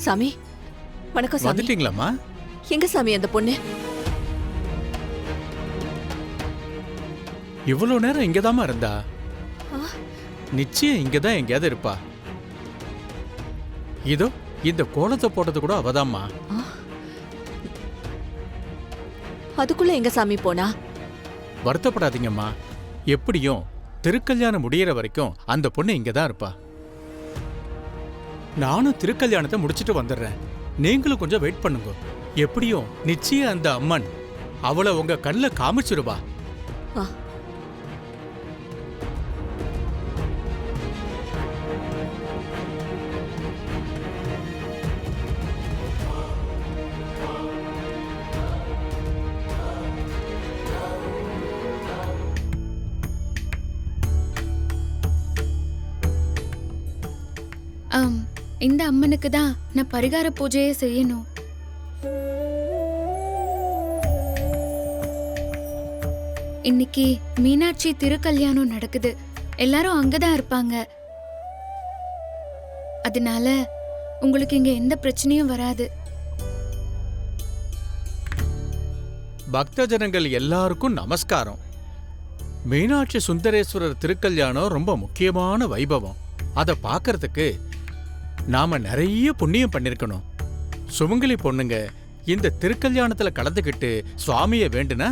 சாமி வணக்கம் சாமி. வந்துட்டீங்களாம்மா? எங்க சாமி அந்த பொண்ணு? இவ்வளவு நேரம் இங்கதாம்மா இருந்தா. நிச்சயம் இங்கதான் எங்கேயாவது இருப்பா. இதோ இந்த கோலத்தை போட்டது கூட அவதாம்மா. அதுக்குள்ள எங்க சாமி போனா? வருத்தப்படாதீங்கம்மா. எப்படியும் திருக்கல்யாணம் முடியற வரைக்கும் அந்த பொண்ணு இங்கதான் இருப்பா. நானும் திருக்கல்யாணத்தை முடிச்சிட்டு வந்துடுறேன். நீங்களும் கொஞ்சம் வெயிட் பண்ணுங்க. எப்படியும் நிச்சயம் அந்த அம்மன் அவளை உங்க கண்ணில் காமிச்சிருவா. இந்த அம்மனுக்கு தான் நான் பரிகார பூஜையே செய்யணும். இன்னைக்கு மீனாட்சி திருக்கல்யாணம் நடக்குது. எல்லாரும் அங்கதான் இருப்பாங்க. அதனால உங்களுக்கு இங்க எந்த பிரச்சனையும் வராது. பக்த ஜனங்கள் எல்லாருக்கும் நமஸ்காரம். மீனாட்சி சுந்தரேஸ்வரர் திருக்கல்யாணம் ரொம்ப முக்கியமான வைபவம். அதை பார்க்கறதுக்கு நாம நிறைய புண்ணியம் பண்ணிருக்கணும். சுமங்கலி பொண்ணுங்க இந்த திருக்கல்யாணத்துல கலந்துக்கிட்டு சுவாமிய வேண்டுனா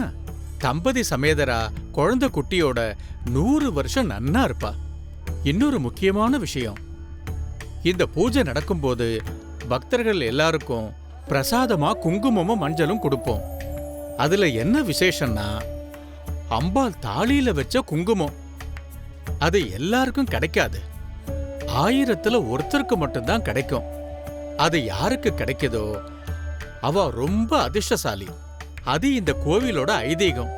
தம்பதி சமேதரா குழந்தை குட்டியோட 100 வருஷம் நன்னா இருப்பா. இன்னொரு முக்கியமான விஷயம், இந்த பூஜை நடக்கும்போது பக்தர்கள் எல்லாருக்கும் பிரசாதமா குங்குமமும் மஞ்சளும் கொடுப்போம். அதுல என்ன விசேஷம்னா, அம்பாள் தாலியில வச்ச குங்குமம். அது எல்லாருக்கும் கிடைக்காது. 1000த்துல ஒருத்தருக்கு மட்டும்தான் கிடைக்கும். அது யாருக்கு கிடைக்குதோ அவ ரொம்ப அதிர்ஷ்டசாலி. அது இந்த கோவிலோட ஐதீகம்.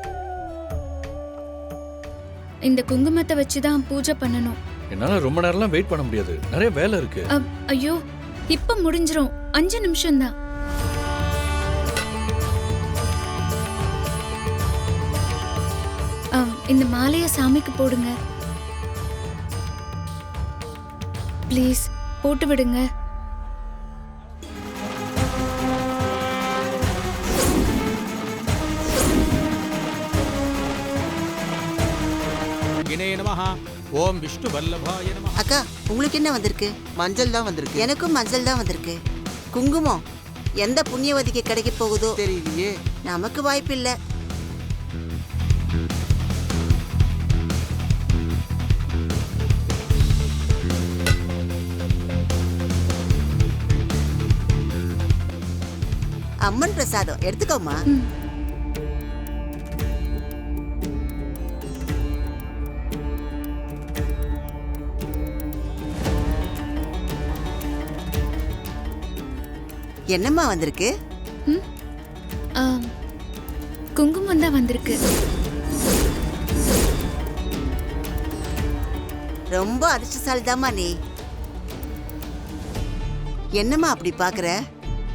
இந்த குங்குமத்தை வச்சுதான் பூஜை பண்ணணும். என்னால ரொம்ப நேரம்லாம் வெயிட் பண்ண முடியாது. நிறைய வேலை இருக்கு. ஐயோ, இப்ப முடிஞ்சிரும். 5 நிமிஷம் தான். இந்த மாலைய சாமிக்கு போடுங்க. ப்ளீஸ் போட்டு விடுங்க. ஓம் விஷ்ணு வல்லபாய நமஹ. அக்கா, உங்களுக்கு என்ன வந்திருக்கு? மஞ்சள் தான் வந்திருக்கு. எனக்கும் மஞ்சள் தான் வந்திருக்கு. குங்குமம் எந்த புண்ணியவதிக்கு கிடைக்க போகுதோ தெரியலையே. நமக்கு வாய்ப்பில்லை. அம்மன் பிரசாதம் எடுத்துக்கோமா. என்னம்மா வந்திருக்கு? குங்குமம் தான் வந்திருக்கு. ரொம்ப அதிர்ஷ்டசாலிதாம்மா நீ. என்னம்மா அப்படி பாக்குற?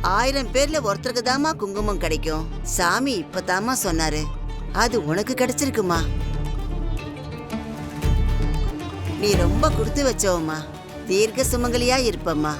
1000 பேர்ல ஒருத்தருக்கு தாமா குங்குமம் கிடைக்கும். சாமி இப்பதாமா சொன்னாரு. அது உனக்கு கிடைச்சிருக்குமா. நீ ரொம்ப கொடுத்து வச்சவம்மா. தீர்க்க சுமங்கலியா இருப்பம்மா.